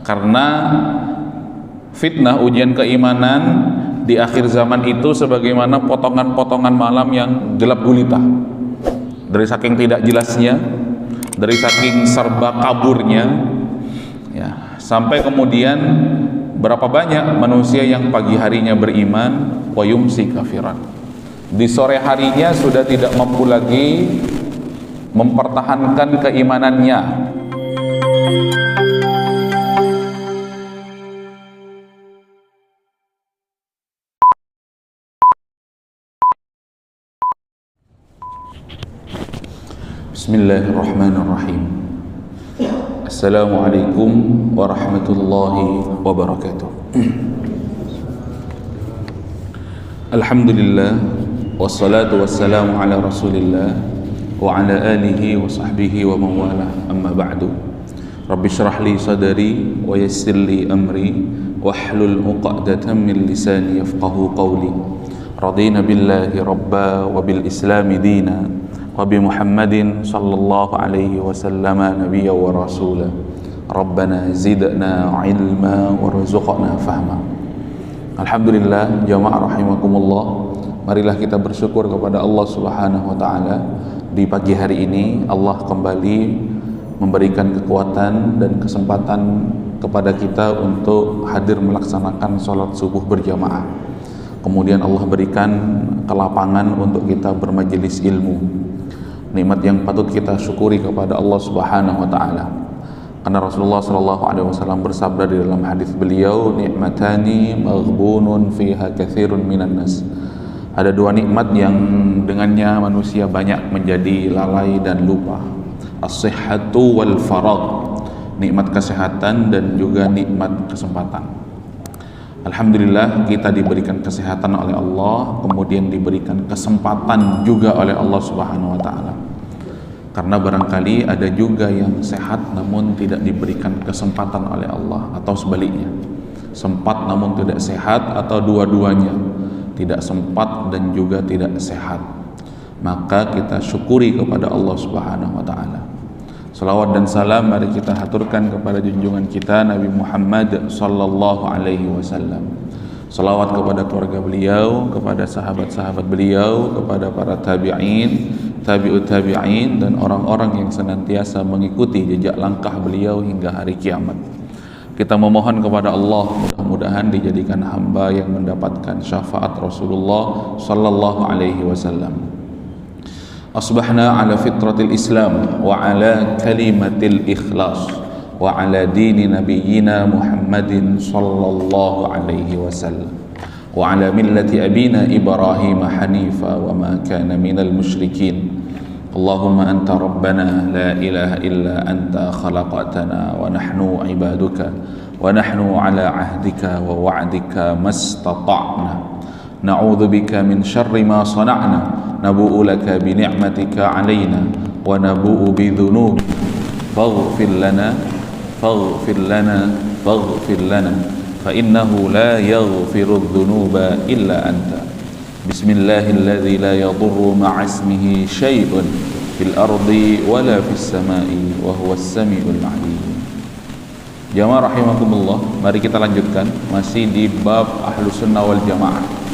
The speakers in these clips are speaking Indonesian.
Karena fitnah ujian keimanan di akhir zaman itu sebagaimana potongan-potongan malam yang gelap gulita. Dari saking tidak jelasnya, dari saking serba kaburnya, ya, sampai kemudian berapa banyak manusia yang pagi harinya beriman, wa yumsi kafiran. Di sore harinya sudah tidak mampu lagi mempertahankan keimanannya. Bismillahirrahmanirrahim. Assalamualaikum warahmatullahi wabarakatuh. Alhamdulillah, wassalatu wassalamu ala rasulillah wa ala alihi wa sahbihi wa mawalah, amma ba'du. Rabbi syrah li sadari wa yassir li amri wahlul uqdatan min lisani yafqahu qawli. Radina billahi rabba wa bil islami dina wa bi Muhammadin sallallahu alaihi wasallam nabiyya wa rasula. Rabbana zidna ilma warzuqna fahma. Alhamdulillah, jamaah rahimakumullah. Marilah kita bersyukur kepada Allah Subhanahu wa taala. Di pagi hari ini Allah kembali memberikan kekuatan dan kesempatan kepada kita untuk hadir melaksanakan sholat subuh berjamaah. Kemudian Allah berikan kelapangan untuk kita bermajelis ilmu. Nikmat yang patut kita syukuri kepada Allah Subhanahu wa taala. Karena Rasulullah sallallahu alaihi wasallam bersabda di dalam hadis beliau, "Ni'matani maghbunun fiha katsirun minan nas." Ada dua nikmat yang dengannya manusia banyak menjadi lalai dan lupa. As-sihhatu wal faragh. Nikmat kesehatan dan juga nikmat kesempatan. Alhamdulillah, kita diberikan kesehatan oleh Allah, kemudian diberikan kesempatan juga oleh Allah Subhanahu wa taala. Karena barangkali ada juga yang sehat namun tidak diberikan kesempatan oleh Allah, atau sebaliknya, sempat namun tidak sehat, atau dua-duanya, tidak sempat dan juga tidak sehat. Maka kita syukuri kepada Allah Subhanahu wa taala. Salawat dan salam mari kita haturkan kepada junjungan kita Nabi Muhammad sallallahu alaihi wasallam. Salawat kepada keluarga beliau, kepada sahabat-sahabat beliau, kepada para tabi'in, tabi'ut tabi'in, dan orang-orang yang senantiasa mengikuti jejak langkah beliau hingga hari kiamat. Kita memohon kepada Allah mudah-mudahan dijadikan hamba yang mendapatkan syafaat Rasulullah sallallahu alaihi wasallam. Asbahna ala fitratil Islam wa ala kalimatil ikhlas wa ala dini nabiyyina Muhammadin sallallahu alaihi wasallam wa ala millati abina Ibrahim hanifa wa ma kana minal musyrikin. Allahumma anta rabbana la ilaha illa anta khalaqtana wa nahnu ibaduka wa nahnu ala ahdika wa wa'dika mastata'na. Na'udzu bika min syarri ma sana'na. Nabu'u laka bi ni'matika 'alaina wa nabu'u bi dhunubi faghfir lana faghfir lana faghfir lana fa innahu la yaghfiru dhunuba illa anta. Bismillahilladzi la yadurru ma'a ismihi syai'un fil ardi wala fis sama'i wa huwas samiul 'alim. Jamaah rahimakumullah, mari kita lanjutkan masih di bab Ahlus Sunnah wal Jamaah.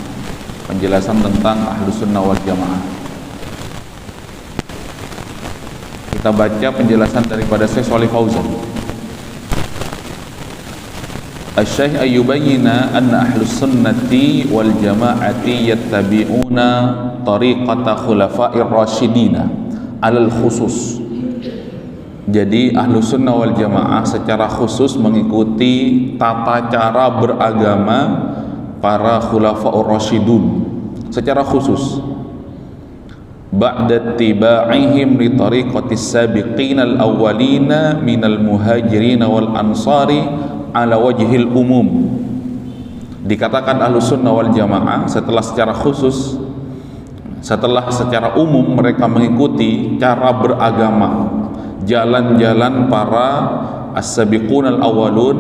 Penjelasan tentang Ahlus Sunnah wal Jamaah. Kita baca penjelasan daripada Syekh Shalih Fauzan. Asy-Syaikh ayyubayyina anna Ahlus Sunnati wal Jamaati yattabi'una tariqata khulafa'ir rasyidina alal khusus. Jadi Ahlus Sunnah wal Jamaah secara khusus mengikuti tata cara beragama para khulafa'ur rasyidun secara khusus. Ba'da tiba'ihim li tariqatis sabiqinal awwalina minal muhajirin wal ansari ala wajhil umum. Dikatakan Ahlus Sunnah wal Jamaah setelah secara khusus, setelah secara umum mereka mengikuti cara beragama, jalan-jalan para as-sabiqunal awwalun,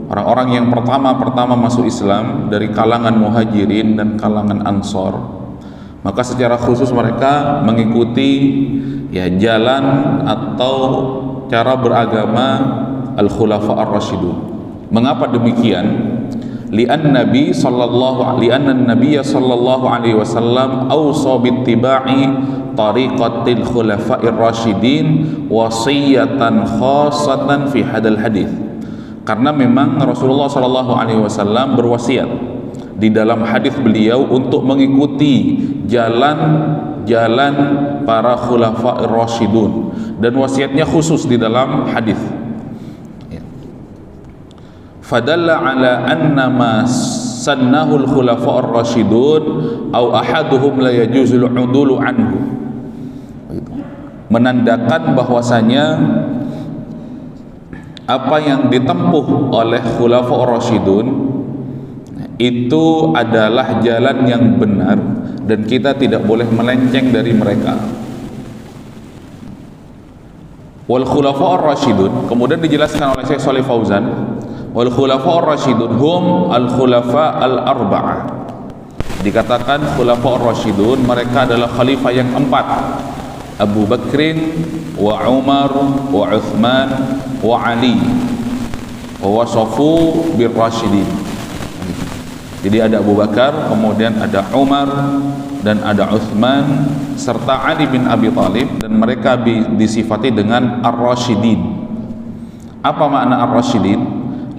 orang-orang yang pertama masuk Islam dari kalangan muhajirin dan kalangan ansor. Maka secara khusus mereka mengikuti jalan atau cara beragama al-khulafa ar-rasyidun. Mengapa demikian? Li'anna Nabi sallallahu alaihi wasallam awsa bittiba'i tariqatil khulafa'ir rasyidin wasiyatan khassatan fi hadal hadis. Karena memang Rasulullah sallallahu alaihi wasallam berwasiat di dalam hadis beliau untuk mengikuti jalan para khulafa'ir rasyidun, dan wasiatnya khusus di dalam hadis. Fadalla ala anna ma sannahu al-khulafa' ar-rasyidun aw ahaduhum la yajuzul 'udulu anhu. Menandakan bahwasanya apa yang ditempuh oleh khulafa' ar-rasyidun itu adalah jalan yang benar dan kita tidak boleh melenceng dari mereka. Wal khulafa' ar-rasyidun, kemudian dijelaskan oleh Syekh Shalih Fauzan, wal khulafa' ar-rasyidun hum al-khulafa' al-arba'ah. Dikatakan khulafa' ar-rasyidun, mereka adalah khalifah yang 4, Abu Bakrin wa Umar wa Uthman wa Ali wa wasafu bir rasyidin. Jadi ada Abu Bakar, kemudian ada Umar dan ada Uthman serta Ali bin Abi Thalib, dan mereka disifati dengan ar-rasyidin. Apa makna ar-rasyidin?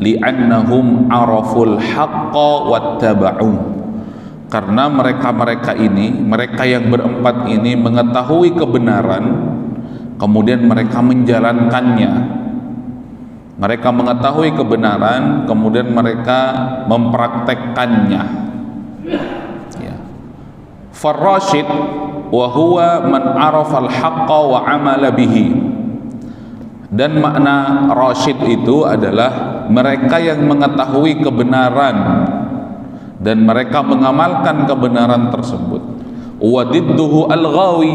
Li'annahum araful haqqa wattaba'u. Karena mereka ini, mereka yang berempat ini mengetahui kebenaran, kemudian mereka menjalankannya. Mereka mengetahui kebenaran, kemudian mereka mempraktekkannya. Ya. Farrasyid wa huwa man arafal haqqa wa amala bihi. Dan makna rasyid itu adalah mereka yang mengetahui kebenaran dan mereka mengamalkan kebenaran tersebut. Wadidduhu al-ghawi.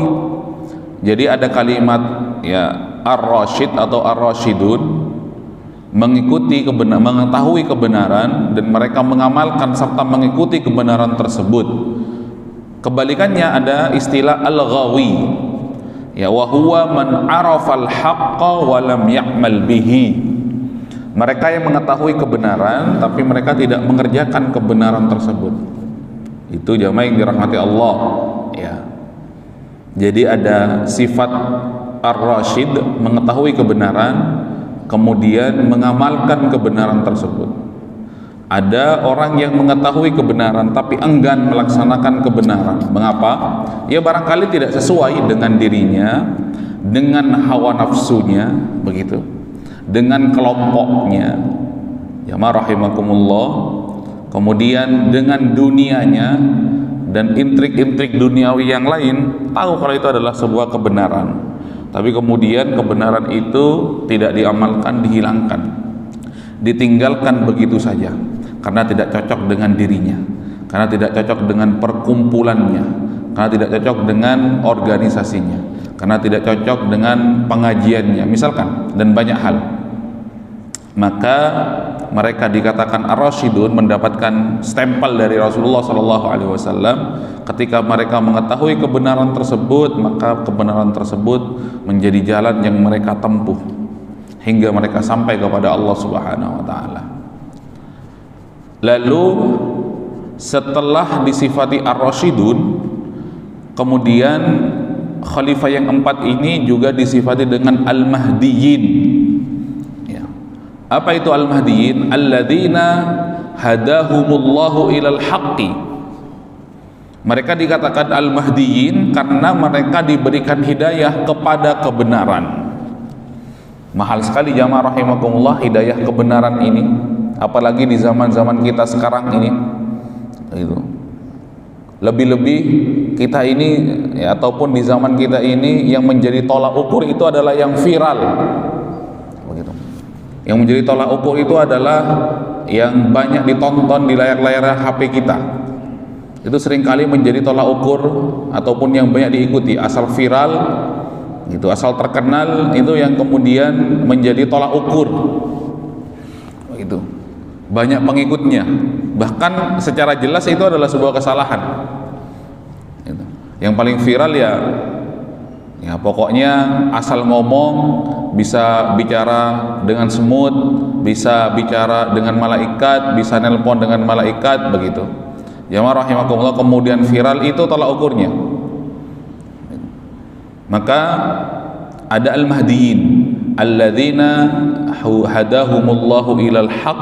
Jadi ada kalimat ya ar-rasyid atau ar-rasyidun, mengikuti kebenaran, mengetahui kebenaran dan mereka mengamalkan serta mengikuti kebenaran tersebut. Kebalikannya ada istilah al-ghawi, ya wa huwa man arafal haqqa wa lam ya'mal bihi. Mereka yang mengetahui kebenaran tapi mereka tidak mengerjakan kebenaran tersebut. Itu jamaah yang dirahmati Allah, ya. Jadi ada sifat ar-rasyid, mengetahui kebenaran kemudian mengamalkan kebenaran tersebut. Ada orang yang mengetahui kebenaran tapi enggan melaksanakan kebenaran. Mengapa? Ya barangkali tidak sesuai dengan dirinya, dengan hawa nafsunya, begitu, dengan kelompoknya, ya rahimakumullah, kemudian dengan dunianya dan intrik-intrik duniawi yang lain. Tahu kalau itu adalah sebuah kebenaran, tapi kemudian kebenaran itu tidak diamalkan, dihilangkan, ditinggalkan begitu saja karena tidak cocok dengan dirinya, karena tidak cocok dengan perkumpulannya, karena tidak cocok dengan organisasinya, karena tidak cocok dengan pengajiannya misalkan, dan banyak hal. Maka mereka dikatakan ar-rasyidun, mendapatkan stempel dari Rasulullah SAW. Ketika mereka mengetahui kebenaran tersebut, maka kebenaran tersebut menjadi jalan yang mereka tempuh hingga mereka sampai kepada Allah Subhanahu wa taala. Lalu setelah disifati ar-rasyidun, kemudian khalifah yang 4 ini juga disifati dengan al-mahdiyin. Apa itu al-mahdiyin? Alladzina hadahumullahu ilal haqqi. Mereka dikatakan al-mahdiyin karena mereka diberikan hidayah kepada kebenaran. Mahal sekali jamaah rahimakumullah hidayah kebenaran ini, apalagi di zaman-zaman kita sekarang ini. Itu. Lebih-lebih kita ini ya, ataupun di zaman kita ini yang menjadi tolak ukur itu adalah yang viral. Begitu. Yang menjadi tolak ukur itu adalah yang banyak ditonton di layar-layar HP kita. Itu seringkali menjadi tolak ukur ataupun yang banyak diikuti. Asal viral, gitu, asal terkenal, itu yang kemudian menjadi tolak ukur. Itu banyak pengikutnya. Bahkan secara jelas itu adalah sebuah kesalahan. Gitu. Yang paling viral ya pokoknya asal ngomong, bisa bicara dengan smooth, bisa bicara dengan malaikat, bisa nelpon dengan malaikat, begitu. Jamaah rahimakumullah, kemudian viral itu tolak ukurnya. Maka ada al-mahdiyin alladzina hadahumullahu ilal haqq,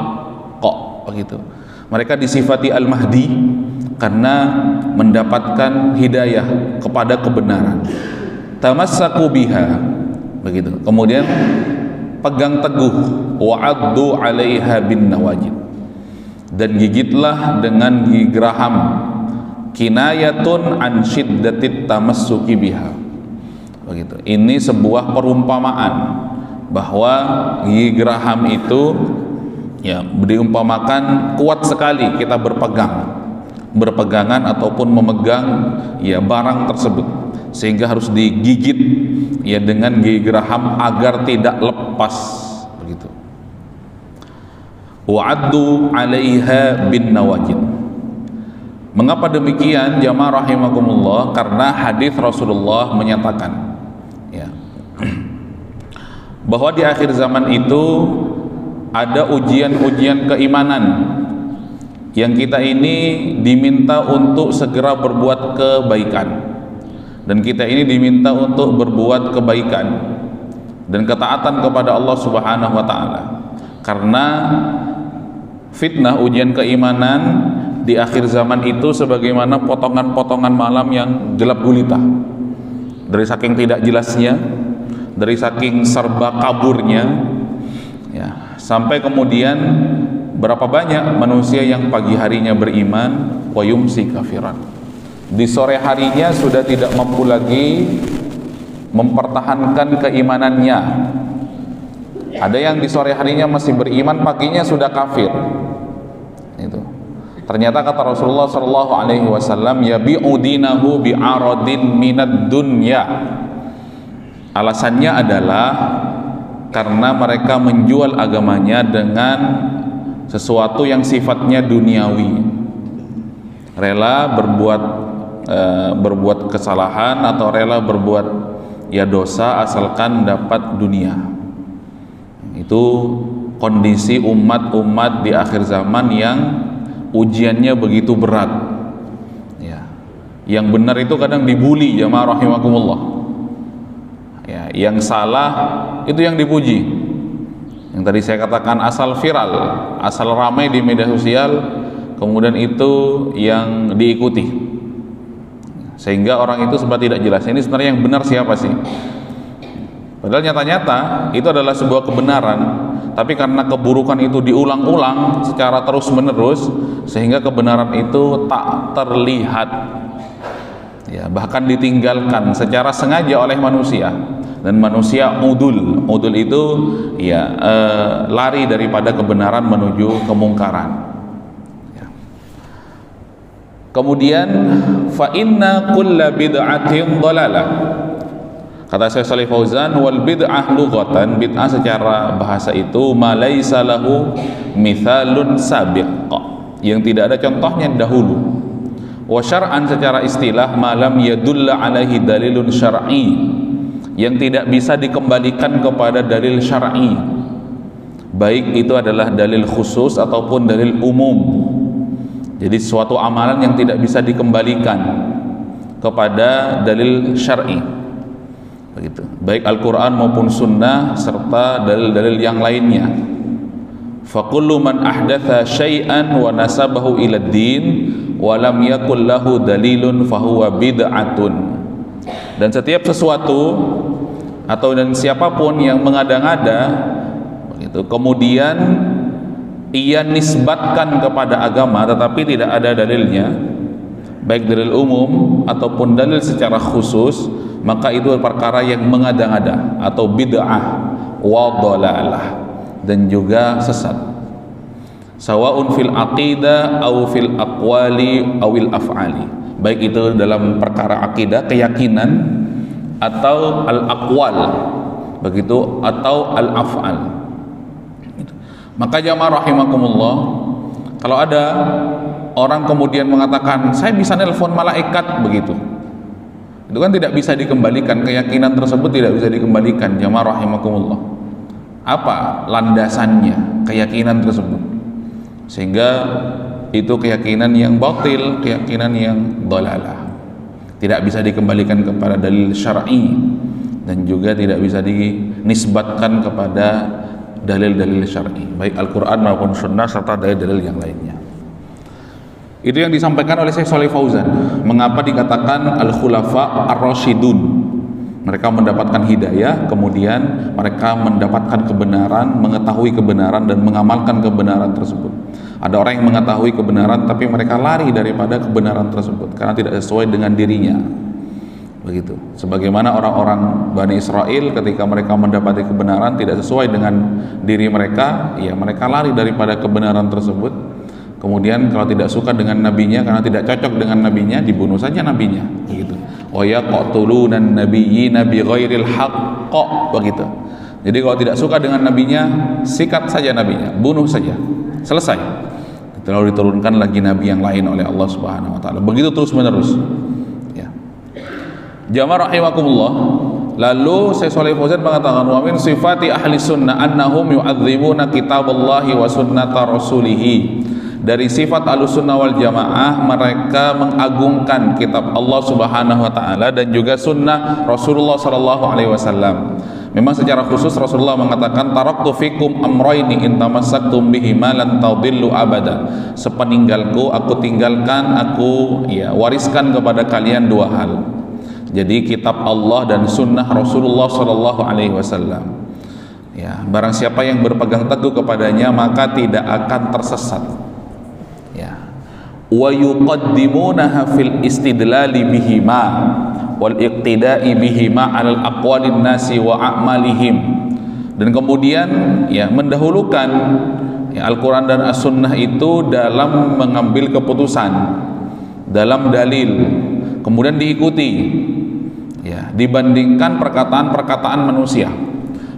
begitu. Mereka disifati al-mahdi karena mendapatkan hidayah kepada kebenaran. Tamassaku biha, begitu. Kemudian pegang teguh, wa'addu 'alaiha bin nawajid, dan gigitlah dengan gigi geraham. Kinayatun an syiddatit tamassuki biha, begitu. Ini sebuah perumpamaan bahwa gigi geraham itu ya diumpamakan kuat sekali kita berpegangan ataupun memegang ya barang tersebut, sehingga harus digigit ya dengan gigi geraham agar tidak lepas, begitu. Wa'addu 'alaiha bin nawajid. Mengapa demikian jamaah rahimakumullah? Karena hadis Rasulullah menyatakan ya bahwa di akhir zaman itu ada ujian-ujian keimanan yang kita ini diminta untuk segera berbuat kebaikan, dan kita ini diminta untuk berbuat kebaikan dan ketaatan kepada Allah Subhanahu wa taala. Karena fitnah ujian keimanan di akhir zaman itu sebagaimana potongan-potongan malam yang gelap gulita. Dari saking tidak jelasnya, dari saking serba kaburnya ya, sampai kemudian berapa banyak manusia yang pagi harinya beriman wa yumsi kafiran, di sore harinya sudah tidak mampu lagi mempertahankan keimanannya. Ada yang di sore harinya masih beriman, paginya sudah kafir. Itu ternyata kata Rasulullah sallallahu alaihi wasallam, yabi'u dinahu bi'aradin minad dunya. Alasannya adalah karena mereka menjual agamanya dengan sesuatu yang sifatnya duniawi, rela berbuat kesalahan atau rela berbuat ya dosa asalkan dapat dunia. Itu kondisi umat-umat di akhir zaman yang ujiannya begitu berat ya. Yang benar itu kadang dibully jamaah rahimakumullah ya, yang salah itu yang dipuji. Yang tadi saya katakan asal viral, asal ramai di media sosial, kemudian itu yang diikuti, sehingga orang itu sebab tidak jelas ini sebenarnya yang benar siapa sih. Padahal nyata-nyata itu adalah sebuah kebenaran, tapi karena keburukan itu diulang-ulang secara terus-menerus, sehingga kebenaran itu tak terlihat ya, bahkan ditinggalkan secara sengaja oleh manusia. Dan manusia udul itu ya lari daripada kebenaran menuju kemungkaran ya. Kemudian fa inna kulla bid'atin dhalalah. Kata Syekh Shalih Fauzan, wal bid'ah lughatan, bid'ah secara bahasa itu ma laisa lahu mithalun sabiq, yang tidak ada contohnya dahulu. Wa syar'an secara istilah ma lam yadulla alaihi dalilun syar'i, yang tidak bisa dikembalikan kepada dalil syar'i, baik itu adalah dalil khusus ataupun dalil umum. Jadi suatu amalan yang tidak bisa dikembalikan kepada dalil syar'i, begitu, baik Al-Quran maupun Sunnah serta dalil-dalil yang lainnya. Fakullu man ahdatha syai'an wa nasabahu ila din wa lam yakul lahu dalilun fahuwa bid'atun. Dan setiap sesuatu atau dan siapapun yang mengada-ngada begitu, kemudian ia nisbatkan kepada agama tetapi tidak ada dalilnya, baik dalil umum ataupun dalil secara khusus, maka itu perkara yang mengada-ngada atau bid'ah wa dhalalah, dan juga sesat. Sawaun fil aqidah au fil aqwali awil af'ali, baik itu dalam perkara akidah, keyakinan, atau al-aqwal, begitu, atau al-af'al. Maka jamaah rahimakumullah, kalau ada orang kemudian mengatakan saya bisa nelpon malaikat, begitu, itu kan tidak bisa dikembalikan, keyakinan tersebut tidak bisa dikembalikan. Jamaah rahimakumullah, apa landasannya? keyakinan tersebut, sehingga itu keyakinan yang batil, keyakinan yang dhalalah, tidak bisa dikembalikan kepada dalil syar'i dan juga tidak bisa dinisbatkan kepada dalil-dalil syar'i, baik Al-Quran maupun Sunnah serta dalil-dalil yang lainnya. Itu yang disampaikan oleh Syekh Shalih Fauzan. Mengapa dikatakan al-khulafa ar-rasyidun? Mereka mendapatkan hidayah, kemudian mereka mendapatkan kebenaran, mengetahui kebenaran dan mengamalkan kebenaran tersebut. Ada orang yang mengetahui kebenaran tapi mereka lari daripada kebenaran tersebut karena tidak sesuai dengan dirinya. Begitu. Sebagaimana orang-orang Bani Israel ketika mereka mendapati kebenaran tidak sesuai dengan diri mereka, ya mereka lari daripada kebenaran tersebut. Kemudian kalau tidak suka dengan nabinya, karena tidak cocok dengan nabinya, dibunuh saja nabinya, begitu. Wa yaqtuluna an-nabiyyina bighairil haqq, begitu. Jadi kalau tidak suka dengan nabinya, sikat saja nabinya, bunuh saja, selesai. Lalu diturunkan lagi nabi yang lain oleh Allah Subhanahu wa taala. Begitu terus menerus. Ya. Jamaah rahimakumullah. Lalu Syekh Shalih Fauzan mengatakan, wa min sifati ahli sunnah annahum yu'adzimuna kitaballahi wa sunnata rasulih. Dari sifat Ahlussunnah wal Jamaah, mereka mengagungkan kitab Allah Subhanahu wa taala dan juga sunnah Rasulullah sallallahu alaihi wasallam. Memang secara khusus Rasulullah mengatakan, taraktu fikum amrayni in tamassaktum bihima lan tadillu abada. Sepeninggalku aku tinggalkan, aku wariskan kepada kalian dua hal. Jadi kitab Allah dan sunnah Rasulullah sallallahu alaihi wasallam. Ya, barang siapa yang berpegang teguh kepadanya maka tidak akan tersesat. Wa yuqaddimunaha fil istidlali bihima wal iqtida'i bihima 'alal aqwalin nasi wa a'malihim. Dan kemudian mendahulukan Al-Quran dan As-Sunnah itu dalam mengambil keputusan, dalam dalil, kemudian diikuti dibandingkan perkataan-perkataan manusia.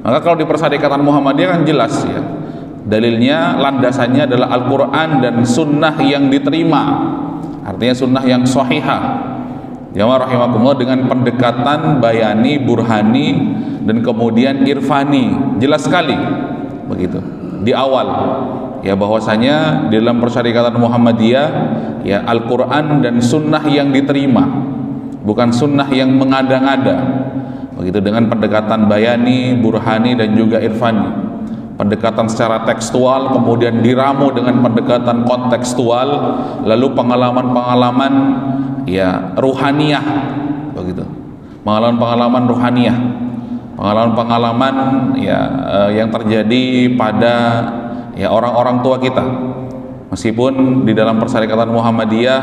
Maka kalau di Persyarikatan Muhammadiyah kan jelas dalilnya, landasannya adalah Al-Quran dan sunnah yang diterima, artinya sunnah yang sahihah. Jamaah rahimakumullah, dengan pendekatan bayani, burhani, dan kemudian irfani, jelas sekali begitu di awal bahwasanya di dalam Persyarikatan Muhammadiyah Al-Quran dan sunnah yang diterima, bukan sunnah yang mengada-ngada, begitu, dengan pendekatan bayani, burhani, dan juga irfani. Pendekatan secara tekstual, kemudian diramu dengan pendekatan kontekstual, lalu pengalaman-pengalaman ruhaniyah, begitu, pengalaman-pengalaman ruhaniyah, pengalaman-pengalaman yang terjadi pada orang-orang tua kita. Meskipun di dalam Persyarikatan Muhammadiyah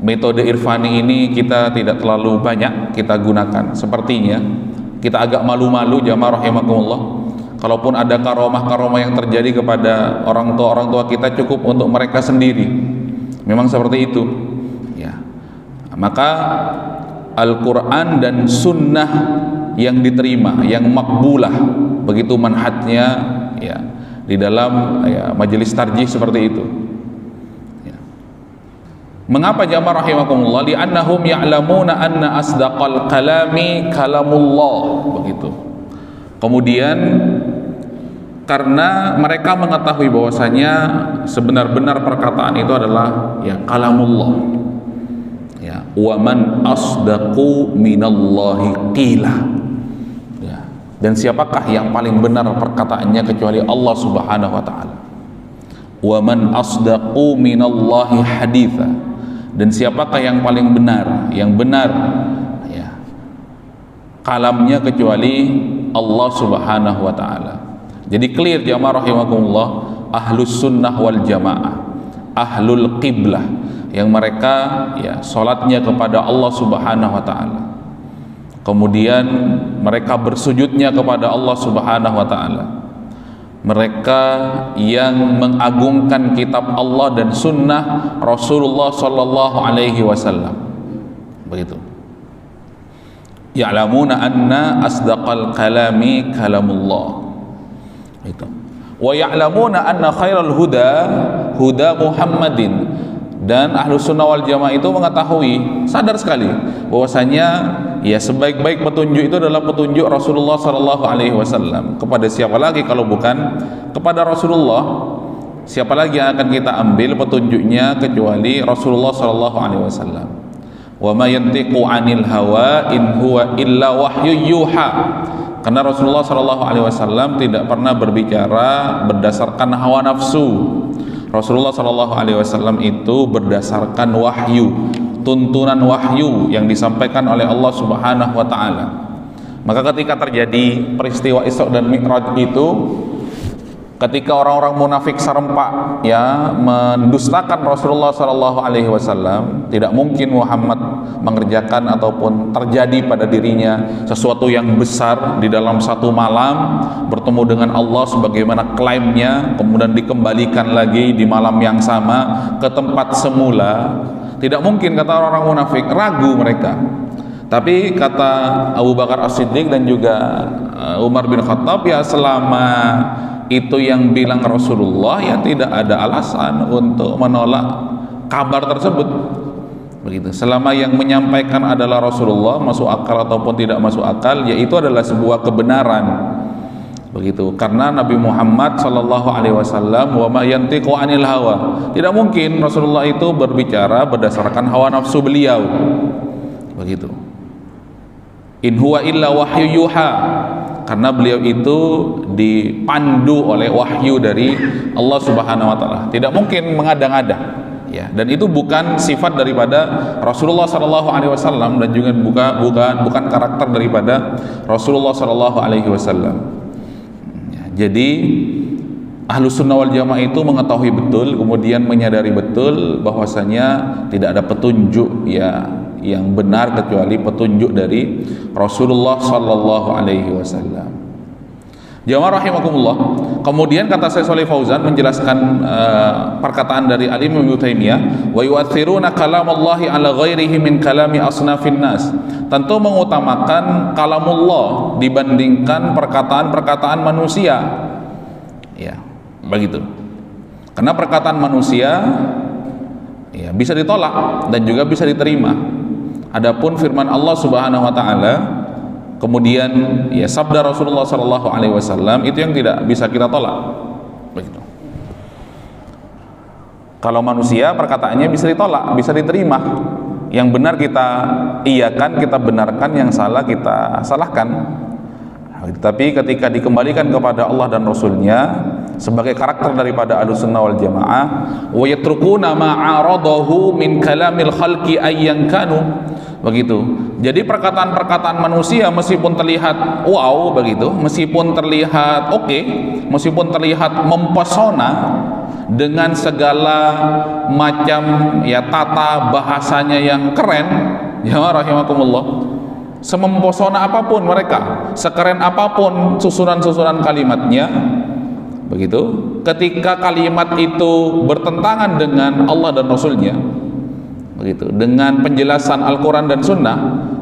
metode irfani ini kita tidak terlalu banyak kita gunakan, sepertinya kita agak malu-malu, jamaah rahimakumullah. Kalaupun ada karomah-karomah yang terjadi kepada orang tua kita, cukup untuk mereka sendiri. Memang seperti itu. Maka Al-Quran dan sunnah yang diterima, yang makbulah, begitu manhajnya di dalam majelis tarjih seperti itu. Mengapa jamaah rahimakumullah? Li'annahum ya'lamuna anna asdaqal kalami kalamullah, begitu. Kemudian karena mereka mengetahui bahwasanya sebenar-benar perkataan itu adalah kalamullah. Wa man asdaqu minallahi qila. Dan siapakah yang paling benar perkataannya kecuali Allah Subhanahu wa taala? Wa man asdaqu minallahi haditha. Dan siapakah yang paling benar, yang benar kalamnya kecuali Allah Subhanahu wa taala. Jadi clear jamaah rahimakumullah, ahlus sunnah wal jamaah, ahlul qiblah, yang mereka salatnya kepada Allah Subhanahu wa taala. Kemudian mereka bersujudnya kepada Allah Subhanahu wa taala. Mereka yang mengagungkan kitab Allah dan sunnah Rasulullah sallallahu alaihi wasallam. Begitu. Ya'lamuna anna asdaqal kalami kalamullah. Itu. Wa ya'lamuna anna khairal huda huda Muhammadin. Dan Ahlus Sunnah wal Jamaah itu mengetahui, sadar sekali bahwasanya ya sebaik-baik petunjuk itu adalah petunjuk Rasulullah sallallahu alaihi wasallam. Kepada siapa lagi kalau bukan kepada Rasulullah? Siapa lagi yang akan kita ambil petunjuknya kecuali Rasulullah sallallahu alaihi wasallam? Wa ma yantiqu 'anil hawa in huwa illa wahyu yuha. Karena Rasulullah sallallahu alaihi wasallam tidak pernah berbicara berdasarkan hawa nafsu. Rasulullah sallallahu alaihi wasallam itu berdasarkan wahyu, tuntunan wahyu yang disampaikan oleh Allah Subhanahu wa taala. Maka ketika terjadi peristiwa Isra dan Mi'raj itu, ketika orang-orang munafik serempak ya mendustakan Rasulullah sallallahu alaihi wasallam, tidak mungkin Muhammad mengerjakan ataupun terjadi pada dirinya sesuatu yang besar di dalam satu malam bertemu dengan Allah sebagaimana klaimnya, kemudian dikembalikan lagi di malam yang sama ke tempat semula. Tidak mungkin, kata orang-orang munafik, ragu mereka. Tapi kata Abu Bakar As-Siddiq dan juga Umar bin Khattab, ya selama itu yang bilang Rasulullah, ya tidak ada alasan untuk menolak kabar tersebut. Begitu. Selama yang menyampaikan adalah Rasulullah, masuk akal ataupun tidak masuk akal, ya itu adalah sebuah kebenaran. Begitu. Karena Nabi Muhammad sallallahu alaihi wasallam wa ma yantiqu 'anil hawa. Tidak mungkin Rasulullah itu berbicara berdasarkan hawa nafsu beliau. Begitu. In huwa illa wahyu yuha. Karena beliau itu dipandu oleh wahyu dari Allah Subhanahu wa taala. Tidak mungkin mengada-ngada, ya. Dan itu bukan sifat daripada Rasulullah sallallahu alaihi wasallam dan juga bukan karakter daripada Rasulullah sallallahu alaihi wasallam. Ya, jadi Ahlus Sunnah wal Jamaah itu mengetahui betul, kemudian menyadari betul bahwasanya tidak ada petunjuk ya yang benar kecuali petunjuk dari Rasulullah sallallahu alaihi wasallam. Jamaah rahimakumullah. Kemudian kata Syekh Shalih Fauzan menjelaskan perkataan dari Al-Imam Ibnu Taimiyah, wa yu'athiruna kalamallahi ala ghairihi min kalami asnafin nas. Tentu mengutamakan kalamullah dibandingkan perkataan-perkataan manusia. Ya, begitu. Karena perkataan manusia ya bisa ditolak dan juga bisa diterima. Adapun firman Allah Subhanahu wa taala, kemudian ya sabda Rasulullah sallallahu alaihi wasallam, itu yang tidak bisa kita tolak. Begitu. Kalau manusia perkataannya bisa ditolak, bisa diterima. Yang benar kita iyakan, kita benarkan, yang salah kita salahkan. Tapi ketika dikembalikan kepada Allah dan Rasulnya sebagai karakter daripada Ahlussunnah wal Jamaah, wa yatrukuna ma 'aradahu min kalamil khalqi ayyan kanu. Begitu. Jadi perkataan-perkataan manusia meskipun terlihat wow begitu, meskipun terlihat oke, meskipun terlihat mempesona dengan segala macam ya tata bahasanya yang keren, ya rahimakumullah. Semempesona apapun mereka, sekeren apapun susunan-susunan kalimatnya, begitu. Ketika kalimat itu bertentangan dengan Allah dan Rasulnya, begitu, dengan penjelasan Al-Quran dan Sunnah,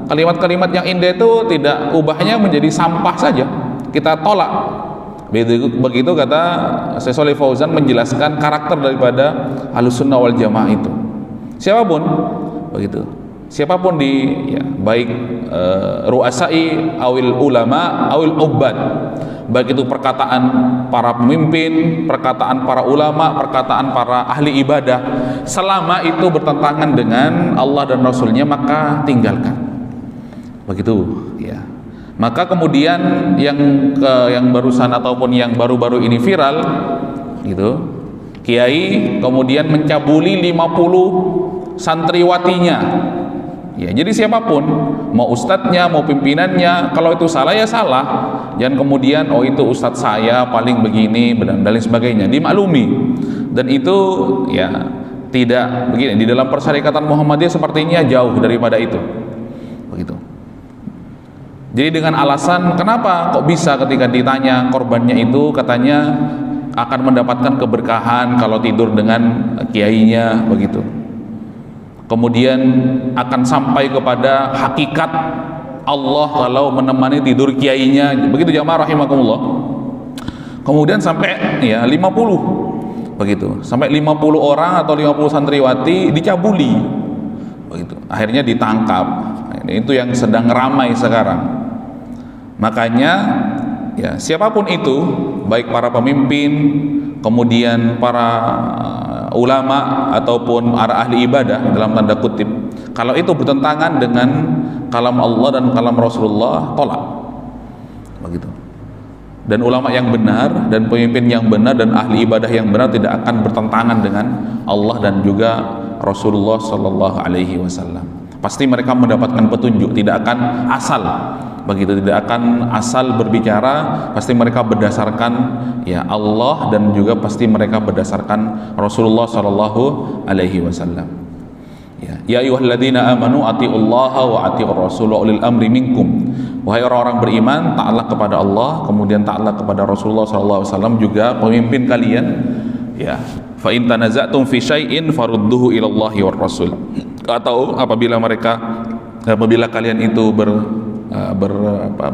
kalimat-kalimat yang indah itu tidak ubahnya menjadi sampah saja, kita tolak. Begitu kata Syekh Shalih Fauzan menjelaskan karakter daripada Ahlussunnah wal Jamaah itu. Siapapun, begitu. Siapapun ya, baik ru'asai awil ulama awil ubbad, baik itu perkataan para pemimpin, perkataan para ulama, perkataan para ahli ibadah, selama itu bertentangan dengan Allah dan Rasulnya maka tinggalkan. Begitu ya. Maka kemudian yang barusan ataupun yang baru-baru ini viral gitu, kiai kemudian mencabuli 50 santriwatinya. Ya, jadi siapapun, mau ustadznya, mau pimpinannya, kalau itu salah ya salah. Jangan kemudian oh itu ustadz saya paling begini dan lain sebagainya, dimaklumi. Dan itu ya tidak begini, di dalam persyarikatan Muhammadiyah sepertinya jauh daripada itu. Begitu. Jadi dengan alasan kenapa kok bisa ketika ditanya korbannya itu katanya akan mendapatkan keberkahan kalau tidur dengan kiainya, begitu. Kemudian akan sampai kepada hakikat Allah kalau menemani tidur kiainya, begitu jamaah rahimakumullah. Kemudian sampai ya 50 begitu, sampai 50 orang atau 50 santriwati dicabuli begitu, akhirnya ditangkap. Itu yang sedang ramai sekarang. Makanya ya siapapun itu, baik para pemimpin, kemudian para ulama ataupun para ahli ibadah dalam tanda kutip, kalau itu bertentangan dengan kalam Allah dan kalam Rasulullah, tolak. Begitu. Dan ulama yang benar dan pemimpin yang benar dan ahli ibadah yang benar tidak akan bertentangan dengan Allah dan juga Rasulullah Sallallahu Alaihi Wasallam. Pasti mereka mendapatkan petunjuk, tidak akan asal. Begitu, tidak akan asal berbicara, pasti mereka berdasarkan ya Allah dan juga pasti mereka berdasarkan Rasulullah Sallallahu Alaihi Wasallam. Ya ayyuhalladzina amanu atiullaha wa atiur rasul wa ulil amri minkum. Wahai orang-orang beriman, taatlah kepada Allah, kemudian taatlah kepada Rasulullah sallallahu alaihi wasallam, juga pemimpin kalian. Ya, fa in tanaza'tum fi syai'in farudduhu ila Allahi war rasul. Atau apabila kalian itu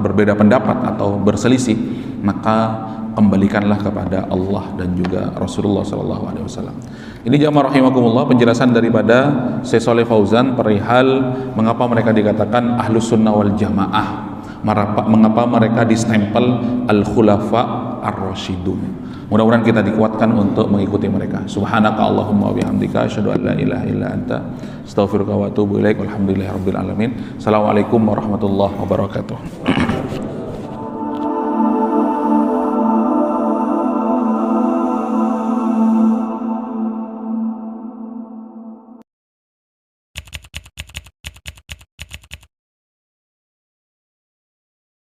berbeda pendapat atau berselisih, maka kembalikanlah kepada Allah dan juga Rasulullah sallallahu alaihi wasallam. Ini jamaah rahimakumullah penjelasan daripada Syekh Shalih Fauzan perihal mengapa mereka dikatakan Ahlus Sunnah wal Jamaah, mengapa mereka distempel Al-Khulafa Ar-Rasyidun. Mudah-mudahan kita dikuatkan untuk mengikuti mereka. Subhanaka Allahumma wa bihamdika asyhadu an la ilaha illa anta astaghfiruka wa atubu ilaik. Walhamdulillahirabbil alamin. Assalamualaikum warahmatullahi wabarakatuh.